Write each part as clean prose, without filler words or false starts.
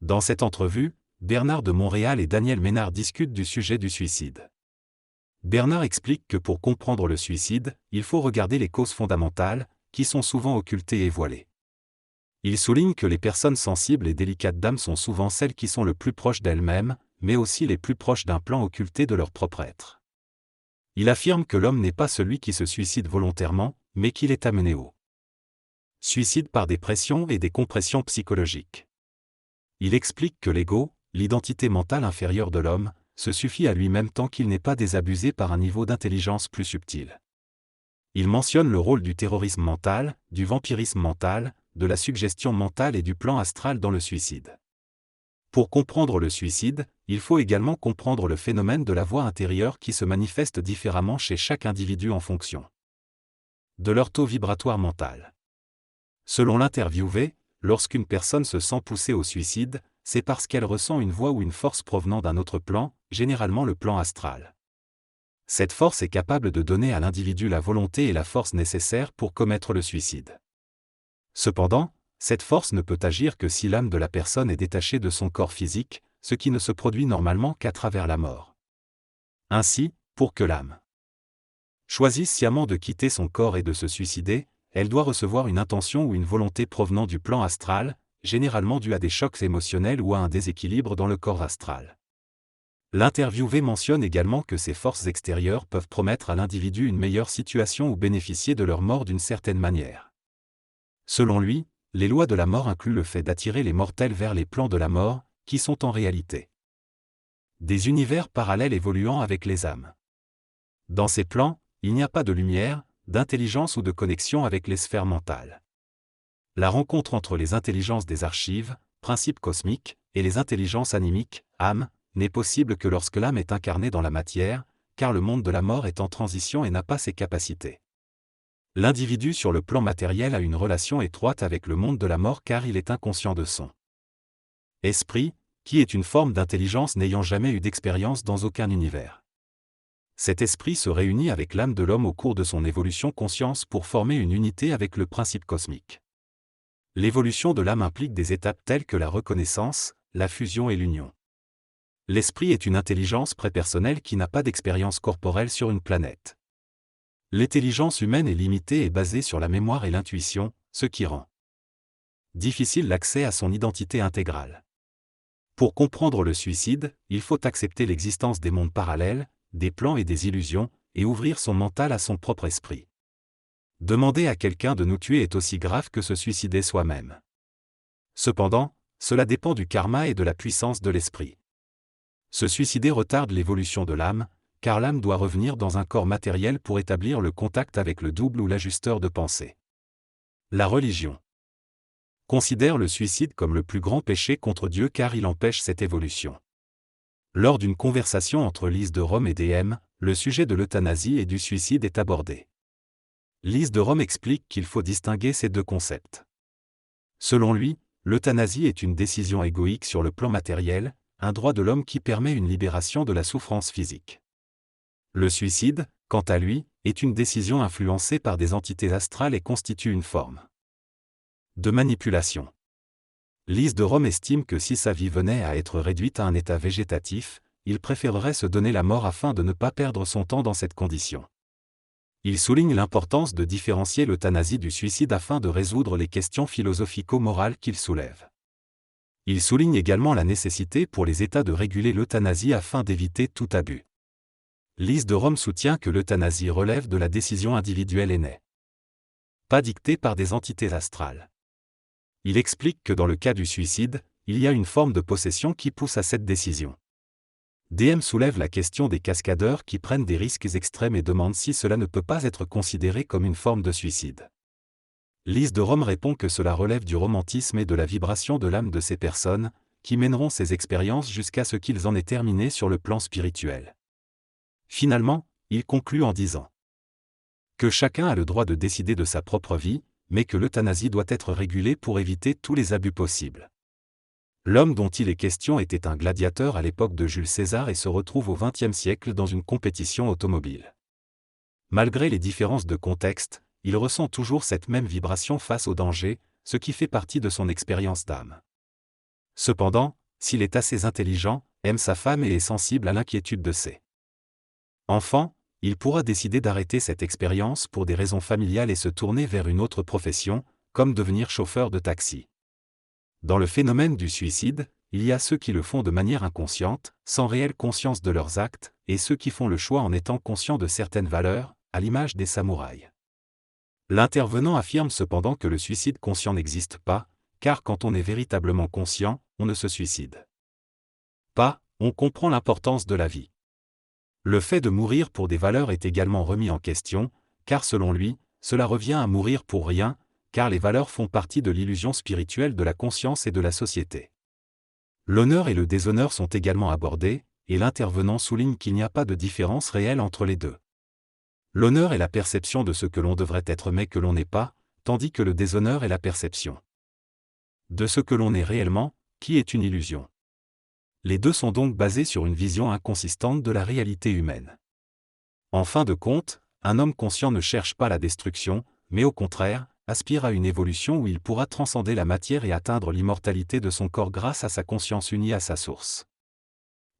Dans cette entrevue, Bernard de Montréal et Daniel Ménard discutent du sujet du suicide. Bernard explique que pour comprendre le suicide, il faut regarder les causes fondamentales, qui sont souvent occultées et voilées. Il souligne que les personnes sensibles et délicates d'âme sont souvent celles qui sont le plus proches d'elles-mêmes, mais aussi les plus proches d'un plan occulté de leur propre être. Il affirme que l'homme n'est pas celui qui se suicide volontairement, mais qu'il est amené au suicide par des pressions et des compressions psychologiques. Il explique que l'ego, l'identité mentale inférieure de l'homme, se suffit à lui-même tant qu'il n'est pas désabusé par un niveau d'intelligence plus subtil. Il mentionne le rôle du terrorisme mental, du vampirisme mental, de la suggestion mentale et du plan astral dans le suicide. Pour comprendre le suicide, il faut également comprendre le phénomène de la voix intérieure qui se manifeste différemment chez chaque individu en fonction de leur taux vibratoire mental. Selon l'interviewé, lorsqu'une personne se sent poussée au suicide, c'est parce qu'elle ressent une voix ou une force provenant d'un autre plan, généralement le plan astral. Cette force est capable de donner à l'individu la volonté et la force nécessaires pour commettre le suicide. Cependant, cette force ne peut agir que si l'âme de la personne est détachée de son corps physique, ce qui ne se produit normalement qu'à travers la mort. Ainsi, pour que l'âme choisisse sciemment de quitter son corps et de se suicider, elle doit recevoir une intention ou une volonté provenant du plan astral, généralement due à des chocs émotionnels ou à un déséquilibre dans le corps astral. L'interviewé mentionne également que ces forces extérieures peuvent promettre à l'individu une meilleure situation ou bénéficier de leur mort d'une certaine manière. Selon lui, les lois de la mort incluent le fait d'attirer les mortels vers les plans de la mort, qui sont en réalité des univers parallèles évoluant avec les âmes. Dans ces plans, il n'y a pas de lumière, d'intelligence ou de connexion avec les sphères mentales. La rencontre entre les intelligences des archives, principes cosmiques, et les intelligences animiques, âmes, n'est possible que lorsque l'âme est incarnée dans la matière, car le monde de la mort est en transition et n'a pas ses capacités. L'individu sur le plan matériel a une relation étroite avec le monde de la mort car il est inconscient de son esprit, qui est une forme d'intelligence n'ayant jamais eu d'expérience dans aucun univers. Cet esprit se réunit avec l'âme de l'homme au cours de son évolution conscience pour former une unité avec le principe cosmique. L'évolution de l'âme implique des étapes telles que la reconnaissance, la fusion et l'union. L'esprit est une intelligence prépersonnelle qui n'a pas d'expérience corporelle sur une planète. L'intelligence humaine est limitée et basée sur la mémoire et l'intuition, ce qui rend difficile l'accès à son identité intégrale. Pour comprendre le suicide, il faut accepter l'existence des mondes parallèles, des plans et des illusions, et ouvrir son mental à son propre esprit. Demander à quelqu'un de nous tuer est aussi grave que se suicider soi-même. Cependant, cela dépend du karma et de la puissance de l'esprit. Se suicider retarde l'évolution de l'âme, car l'âme doit revenir dans un corps matériel pour établir le contact avec le double ou l'ajusteur de pensée. La religion considère le suicide comme le plus grand péché contre Dieu car il empêche cette évolution. Lors d'une conversation entre Lise de Rome et DM, le sujet de l'euthanasie et du suicide est abordé. Lise de Rome explique qu'il faut distinguer ces deux concepts. Selon lui, l'euthanasie est une décision égoïque sur le plan matériel, un droit de l'homme qui permet une libération de la souffrance physique. Le suicide, quant à lui, est une décision influencée par des entités astrales et constitue une forme de manipulation. Lise de Rome estime que si sa vie venait à être réduite à un état végétatif, il préférerait se donner la mort afin de ne pas perdre son temps dans cette condition. Il souligne l'importance de différencier l'euthanasie du suicide afin de résoudre les questions philosophico-morales qu'il soulève. Il souligne également la nécessité pour les États de réguler l'euthanasie afin d'éviter tout abus. Lise de Rome soutient que l'euthanasie relève de la décision individuelle et n'est pas dictée par des entités astrales. Il explique que dans le cas du suicide, il y a une forme de possession qui pousse à cette décision. DM soulève la question des cascadeurs qui prennent des risques extrêmes et demande si cela ne peut pas être considéré comme une forme de suicide. Lise de Rome répond que cela relève du romantisme et de la vibration de l'âme de ces personnes, qui mèneront ces expériences jusqu'à ce qu'ils en aient terminé sur le plan spirituel. Finalement, il conclut en disant que chacun a le droit de décider de sa propre vie, mais que l'euthanasie doit être régulée pour éviter tous les abus possibles. L'homme dont il est question était un gladiateur à l'époque de Jules César et se retrouve au XXe siècle dans une compétition automobile. Malgré les différences de contexte, il ressent toujours cette même vibration face au danger, ce qui fait partie de son expérience d'âme. Cependant, s'il est assez intelligent, aime sa femme et est sensible à l'inquiétude de ses enfants, il pourra décider d'arrêter cette expérience pour des raisons familiales et se tourner vers une autre profession, comme devenir chauffeur de taxi. Dans le phénomène du suicide, il y a ceux qui le font de manière inconsciente, sans réelle conscience de leurs actes, et ceux qui font le choix en étant conscients de certaines valeurs, à l'image des samouraïs. L'intervenant affirme cependant que le suicide conscient n'existe pas, car quand on est véritablement conscient, on ne se suicide pas, on comprend l'importance de la vie. Le fait de mourir pour des valeurs est également remis en question, car selon lui, cela revient à mourir pour rien, car les valeurs font partie de l'illusion spirituelle de la conscience et de la société. L'honneur et le déshonneur sont également abordés, et l'intervenant souligne qu'il n'y a pas de différence réelle entre les deux. L'honneur est la perception de ce que l'on devrait être mais que l'on n'est pas, tandis que le déshonneur est la perception de ce que l'on est réellement, qui est une illusion. Les deux sont donc basés sur une vision inconsistante de la réalité humaine. En fin de compte, un homme conscient ne cherche pas la destruction, mais au contraire, aspire à une évolution où il pourra transcender la matière et atteindre l'immortalité de son corps grâce à sa conscience unie à sa source.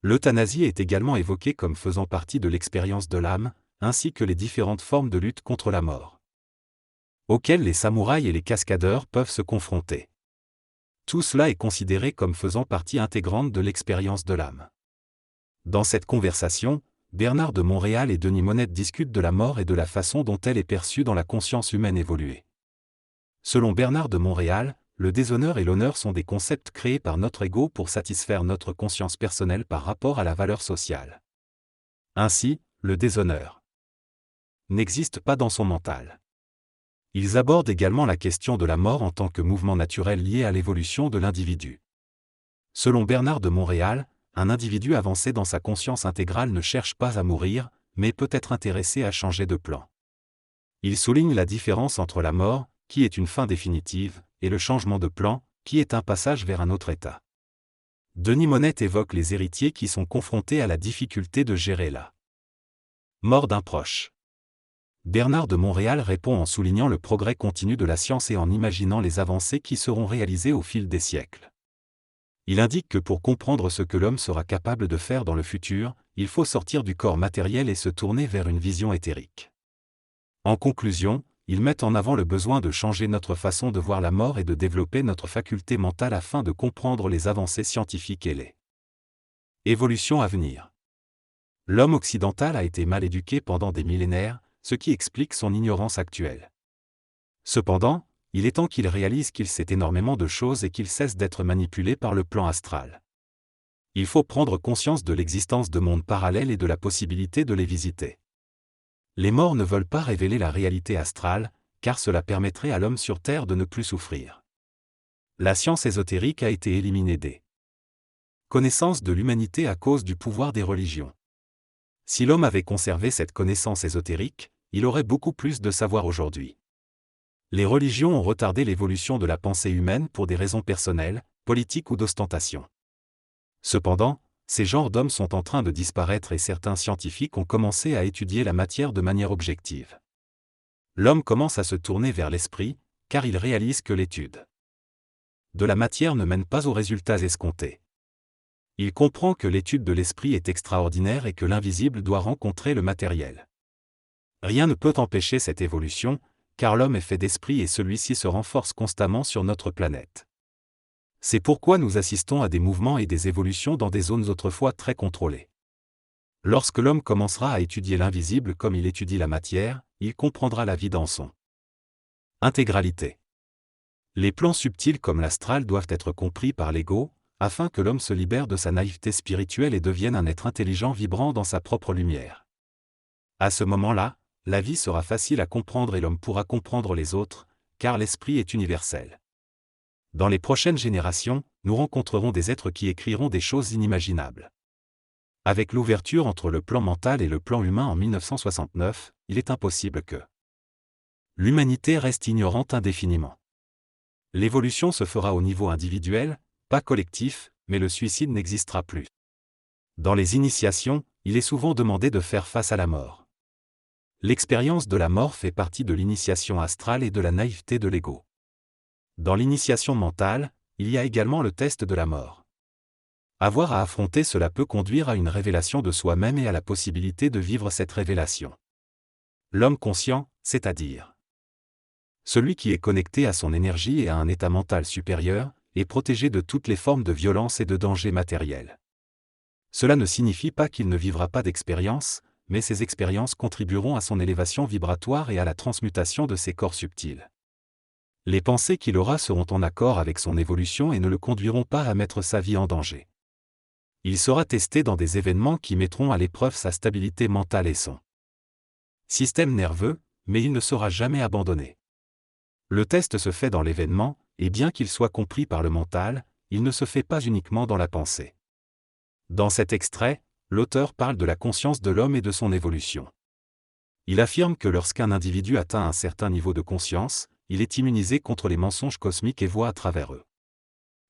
L'euthanasie est également évoquée comme faisant partie de l'expérience de l'âme, ainsi que les différentes formes de lutte contre la mort, auxquelles les samouraïs et les cascadeurs peuvent se confronter. Tout cela est considéré comme faisant partie intégrante de l'expérience de l'âme. Dans cette conversation, Bernard de Montréal et Denis Monette discutent de la mort et de la façon dont elle est perçue dans la conscience humaine évoluée. Selon Bernard de Montréal, le déshonneur et l'honneur sont des concepts créés par notre ego pour satisfaire notre conscience personnelle par rapport à la valeur sociale. Ainsi, le déshonneur n'existe pas dans son mental. Ils abordent également la question de la mort en tant que mouvement naturel lié à l'évolution de l'individu. Selon Bernard de Montréal, un individu avancé dans sa conscience intégrale ne cherche pas à mourir, mais peut être intéressé à changer de plan. Il souligne la différence entre la mort, qui est une fin définitive, et le changement de plan, qui est un passage vers un autre état. Denis Monette évoque les héritiers qui sont confrontés à la difficulté de gérer la mort d'un proche. Bernard de Montréal répond en soulignant le progrès continu de la science et en imaginant les avancées qui seront réalisées au fil des siècles. Il indique que pour comprendre ce que l'homme sera capable de faire dans le futur, il faut sortir du corps matériel et se tourner vers une vision éthérique. En conclusion, il met en avant le besoin de changer notre façon de voir la mort et de développer notre faculté mentale afin de comprendre les avancées scientifiques et les évolutions à venir. L'homme occidental a été mal éduqué pendant des millénaires, ce qui explique son ignorance actuelle. Cependant, il est temps qu'il réalise qu'il sait énormément de choses et qu'il cesse d'être manipulé par le plan astral. Il faut prendre conscience de l'existence de mondes parallèles et de la possibilité de les visiter. Les morts ne veulent pas révéler la réalité astrale, car cela permettrait à l'homme sur Terre de ne plus souffrir. La science ésotérique a été éliminée des connaissances de l'humanité à cause du pouvoir des religions. Si l'homme avait conservé cette connaissance ésotérique, il aurait beaucoup plus de savoir aujourd'hui. Les religions ont retardé l'évolution de la pensée humaine pour des raisons personnelles, politiques ou d'ostentation. Cependant, ces genres d'hommes sont en train de disparaître et certains scientifiques ont commencé à étudier la matière de manière objective. L'homme commence à se tourner vers l'esprit, car il réalise que l'étude de la matière ne mène pas aux résultats escomptés. Il comprend que l'étude de l'esprit est extraordinaire et que l'invisible doit rencontrer le matériel. Rien ne peut empêcher cette évolution, car l'homme est fait d'esprit et celui-ci se renforce constamment sur notre planète. C'est pourquoi nous assistons à des mouvements et des évolutions dans des zones autrefois très contrôlées. Lorsque l'homme commencera à étudier l'invisible comme il étudie la matière, il comprendra la vie dans son intégralité. Les plans subtils comme l'astral doivent être compris par l'ego, afin que l'homme se libère de sa naïveté spirituelle et devienne un être intelligent vibrant dans sa propre lumière. À ce moment-là, la vie sera facile à comprendre et l'homme pourra comprendre les autres, car l'esprit est universel. Dans les prochaines générations, nous rencontrerons des êtres qui écriront des choses inimaginables. Avec l'ouverture entre le plan mental et le plan humain en 1969, il est impossible que l'humanité reste ignorante indéfiniment. L'évolution se fera au niveau individuel, pas collectif, mais le suicide n'existera plus. Dans les initiations, il est souvent demandé de faire face à la mort. L'expérience de la mort fait partie de l'initiation astrale et de la naïveté de l'ego. Dans l'initiation mentale, il y a également le test de la mort. Avoir à affronter cela peut conduire à une révélation de soi-même et à la possibilité de vivre cette révélation. L'homme conscient, c'est-à-dire celui qui est connecté à son énergie et à un état mental supérieur, est protégé de toutes les formes de violence et de danger matériel. Cela ne signifie pas qu'il ne vivra pas d'expériences, mais ces expériences contribueront à son élévation vibratoire et à la transmutation de ses corps subtils. Les pensées qu'il aura seront en accord avec son évolution et ne le conduiront pas à mettre sa vie en danger. Il sera testé dans des événements qui mettront à l'épreuve sa stabilité mentale et son système nerveux, mais il ne sera jamais abandonné. Le test se fait dans l'événement, et bien qu'il soit compris par le mental, il ne se fait pas uniquement dans la pensée. Dans cet extrait, l'auteur parle de la conscience de l'homme et de son évolution. Il affirme que lorsqu'un individu atteint un certain niveau de conscience, il est immunisé contre les mensonges cosmiques et voit à travers eux.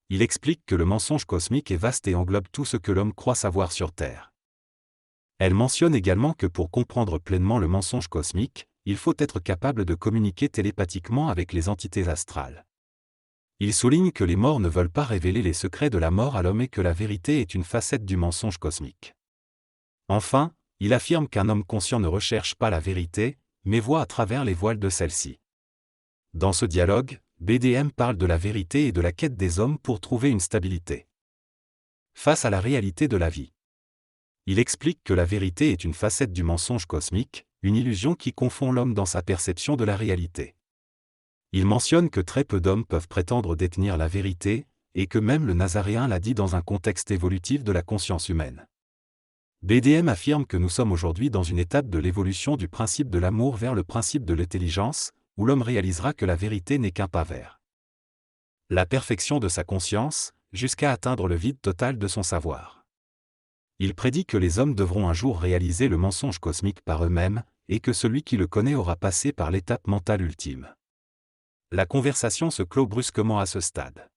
Il explique que le mensonge cosmique est vaste et englobe tout ce que l'homme croit savoir sur Terre. Elle mentionne également que pour comprendre pleinement le mensonge cosmique, il faut être capable de communiquer télépathiquement avec les entités astrales. Il souligne que les morts ne veulent pas révéler les secrets de la mort à l'homme et que la vérité est une facette du mensonge cosmique. Enfin, il affirme qu'un homme conscient ne recherche pas la vérité, mais voit à travers les voiles de celle-ci. Dans ce dialogue, BDM parle de la vérité et de la quête des hommes pour trouver une stabilité face à la réalité de la vie. Il explique que la vérité est une facette du mensonge cosmique, une illusion qui confond l'homme dans sa perception de la réalité. Il mentionne que très peu d'hommes peuvent prétendre détenir la vérité, et que même le Nazaréen l'a dit dans un contexte évolutif de la conscience humaine. BDM affirme que nous sommes aujourd'hui dans une étape de l'évolution du principe de l'amour vers le principe de l'intelligence, où l'homme réalisera que la vérité n'est qu'un pas vers la perfection de sa conscience, jusqu'à atteindre le vide total de son savoir. Il prédit que les hommes devront un jour réaliser le mensonge cosmique par eux-mêmes, et que celui qui le connaît aura passé par l'étape mentale ultime. La conversation se clôt brusquement à ce stade.